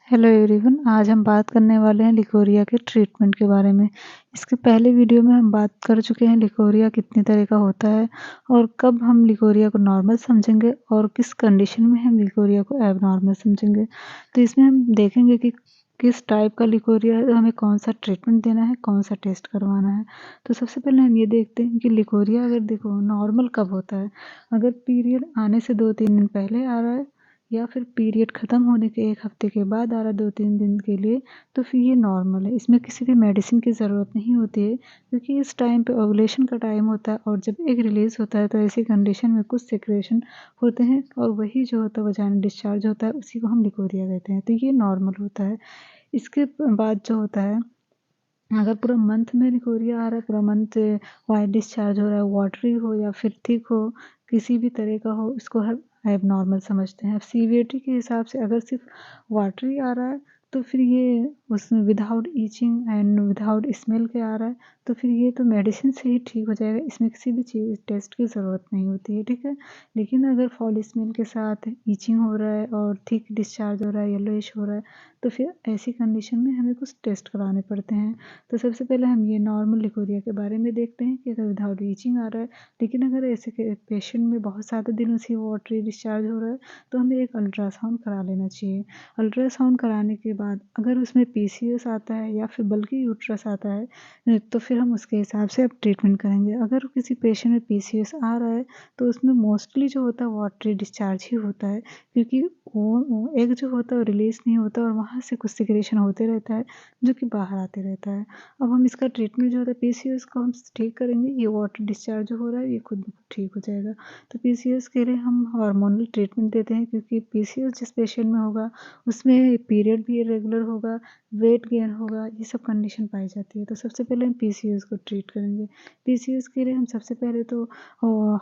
Hello everyone, आज हम बात करने वाले हैं लिकोरिया के ट्रीटमेंट के बारे में। इसके पहले वीडियो में हम बात कर चुके हैं लिकोरिया कितनी तरह का होता है और कब हम लिकोरिया को नॉर्मल समझेंगे और किस कंडीशन में हम लिकोरिया को एबनॉर्मल समझेंगे। तो इसमें हम देखेंगे कि किस टाइप का लिकोरिया है, हमें कौन सा ट्रीटमेंट देना है, कौन सा टेस्ट करवाना है। तो सबसे पहले हम ये देखते हैं कि लिकोरिया अगर देखो नॉर्मल कब होता है। अगर पीरियड आने से 2-3 दिन पहले आ रहा है या फिर पीरियड ख़त्म होने के 1 हफ़्ते के बाद आ रहा है 2-3 दिन के लिए, तो फिर ये नॉर्मल है। इसमें किसी भी मेडिसिन की ज़रूरत नहीं होती है, क्योंकि इस टाइम पे ओव्यूलेशन का टाइम होता है और जब एग रिलीज़ होता है तो ऐसी कंडीशन में कुछ सिक्रेशन होते हैं और वही जो होता है वजाइनल डिस्चार्ज होता है, उसी को हम लिकोरिया कहते हैं। तो ये नॉर्मल होता है। इसके बाद जो होता है, अगर पूरा मंथ में लिकोरिया आ रहा है, पूरा मंथ वाइट डिस्चार्ज हो रहा है, वाटरी हो या फिर थिक हो, किसी भी तरह का हो, इसको हम एबनॉर्मल समझते हैं। सीवियरिटी के हिसाब से अगर सिर्फ वाटरी आ रहा है तो फिर ये उसमें without itching and without smell के आ रहा है, तो फिर ये तो मेडिसिन से ही ठीक हो जाएगा। इसमें किसी भी चीज़ टेस्ट की ज़रूरत नहीं होती है, ठीक है। लेकिन अगर फॉल स्मेल के साथ ईचिंग हो रहा है और थिक डिस्चार्ज हो रहा है, येलोइश हो रहा है, तो फिर ऐसी कंडीशन में हमें कुछ टेस्ट कराने पड़ते हैं। तो सबसे पहले हम ये नॉर्मल लिकोरिया के बारे में देखते हैं कि अगर विदाउट ईचिंग आ रहा है, लेकिन अगर ऐसे के पेशेंट में बहुत ज़्यादा दिनों से वाटरी डिस्चार्ज हो रहा है, तो हमें एक अल्ट्रासाउंड करा लेना चाहिए। अल्ट्रासाउंड कराने के बाद अगर उसमें पीसीओएस आता है या फिर बल्कि यूट्रस आता है, तो फिर हम उसके हिसाब से अब ट्रीटमेंट करेंगे। अगर किसी पेशेंट में पीसीओएस आ रहा है तो उसमें मोस्टली जो होता है वाटरी डिस्चार्ज ही होता है, क्योंकि वो एग जो होता है वो रिलीज़ नहीं होता और वहाँ से कुछ सिक्रेशन होते रहता है जो कि बाहर आते रहता है। अब हम इसका ट्रीटमेंट जो होता है पीसीओएस को हम ठीक करेंगे, ये वाटर डिस्चार्ज जो हो रहा है ये खुद ब खुद ठीक हो जाएगा। तो पीसीओएस के लिए हम हार्मोनल ट्रीटमेंट देते हैं, क्योंकि पीसीओएस जिस पेशेंट में होगा उसमें पीरियड भी इरेगुलर होगा, वेट गेन होगा, ये सब कंडीशन पाई जाती है। तो सबसे पहले हम पीसीओएस को ट्रीट करेंगे। पीसीओएस के लिए हम सबसे पहले तो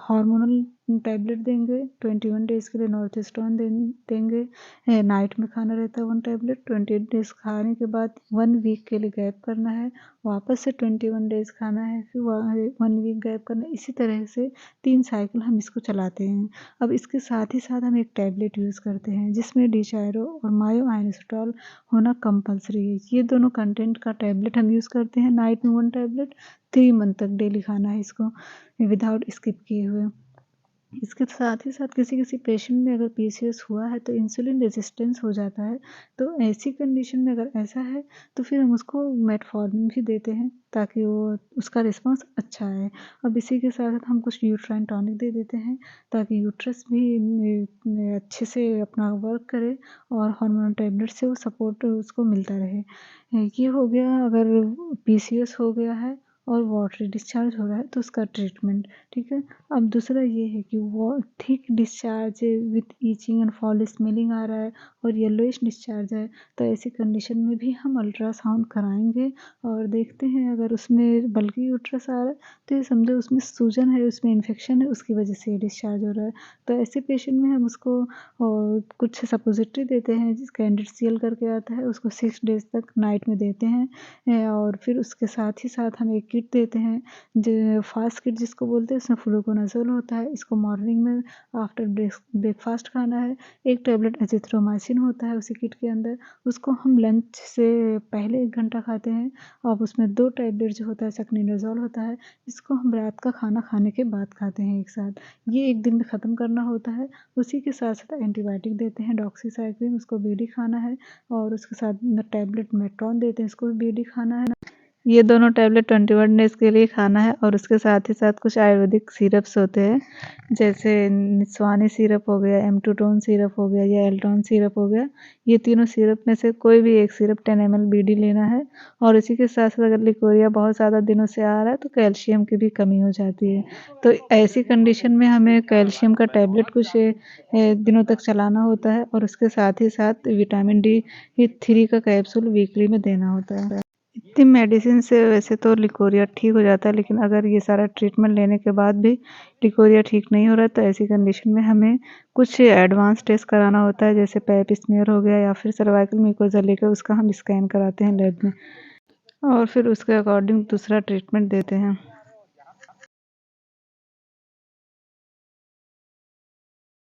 हार्मोनल टैबलेट देंगे, 21 डेज़ के लिए नॉर्थेस्ट्रॉन देंगे। नाइट में खाना रहता है 1 टैबलेट। 28 डेज़ खाने के बाद 1 वीक के लिए गैप करना है, वापस से 21 डेज़ खाना है, फिर 1 वीक गैप करना है। इसी तरह से 3 साइकिल हम इसको चलाते हैं। अब इसके साथ ही साथ हम एक टैबलेट यूज़ करते हैं जिसमें डिचायरो और मायोआइनोस्टॉल होना कंपल्सरी है। ये दोनों कंटेंट का टैबलेट हम यूज़ करते हैं। नाइट में 1 टैबलेट, 3 मंथ तक डेली खाना है इसको विदाउट स्किप किए हुए। इसके साथ ही साथ किसी-किसी पेशेंट में अगर पीसीओएस हुआ है तो इंसुलिन रेजिस्टेंस हो जाता है, तो ऐसी कंडीशन में अगर ऐसा है तो फिर हम उसको मेटफॉर्मिन भी देते हैं ताकि वो उसका रिस्पॉन्स अच्छा आए। अब इसी के साथ-साथ हम कुछ यूट्राइन टॉनिक दे देते हैं ताकि यूट्रस भी अच्छे से अपना वर्क करे और हार्मोनल टैबलेट से वो सपोर्ट उसको मिलता रहे। ये हो गया अगर पीसीओएस हो गया है और वाटरी डिस्चार्ज हो रहा है तो उसका ट्रीटमेंट, ठीक है। अब दूसरा ये है कि वो thick discharge with itching and foul smelling आ रहा है और येलोइश डिस्चार्ज है, तो ऐसी कंडीशन में भी हम अल्ट्रासाउंड कराएंगे और देखते हैं अगर उसमें बल्कि यूट्रस आ रहा है तो ये समझो उसमें सूजन है, उसमें इन्फेक्शन है, उसकी वजह से ये डिस्चार्ज हो रहा है। तो ऐसे पेशेंट में हम उसको कुछ सपोजिटरी देते हैं, कैंडिड सीएल करके आता है, उसको 6 डेज़ तक नाइट में देते हैं और फिर उसके साथ ही साथ हम एक किट देते हैं जो फास्ट किट जिसको बोलते हैं, उसमें फ्लूकोनाज़ोल होता है। इसको मॉर्निंग में आफ्टर ब्रेकफास्ट खाना है। 1 टैबलेट एजिथ्रोमाइसिन होता है उसी किट के अंदर, उसको हम लंच से पहले 1 घंटा खाते हैं। और उसमें 2 टैबलेट जो होता है सक्निडाज़ोल होता है, इसको हम रात का खाना खाने के बाद खाते हैं एक साथ। ये 1 दिन में ख़त्म करना होता है। उसी के साथ-साथ एंटीबायोटिक देते हैं डॉक्सीसाइक्लिन, उसको बीडी खाना है और उसके साथ टैबलेट मेट्रॉन देते हैं, इसको भी बीडी खाना है। ये दोनों टैबलेट 21 डेज़ के लिए खाना है और उसके साथ ही साथ कुछ आयुर्वेदिक सिरप्स होते हैं, जैसे निस्वानी सिरप हो गया, एम्टूटोन सिरप हो गया या एल्टॉन सिरप हो गया। ये तीनों सिरप में से कोई भी एक सिरप 10 ml बीडी लेना है और इसी के साथ साथ अगर लिकोरिया बहुत ज़्यादा दिनों से आ रहा है तो कैल्शियम की भी कमी हो जाती है। तो ऐसी कंडीशन में हमें कैल्शियम का टैबलेट कुछ दिनों तक चलाना होता है और उसके साथ ही साथ विटामिन डी 3 का कैप्सूल वीकली में देना होता है। इतनी मेडिसिन से वैसे तो लिकोरिया ठीक हो जाता है, लेकिन अगर ये सारा ट्रीटमेंट लेने के बाद भी लिकोरिया ठीक नहीं हो रहा है तो ऐसी कंडीशन में हमें कुछ एडवांस टेस्ट कराना होता है, जैसे पैप स्मीयर हो गया या फिर सर्वाइकल म्यूकोसा लेकर उसका हम स्कैन कराते हैं लैब में और फिर उसके अकॉर्डिंग दूसरा ट्रीटमेंट देते हैं।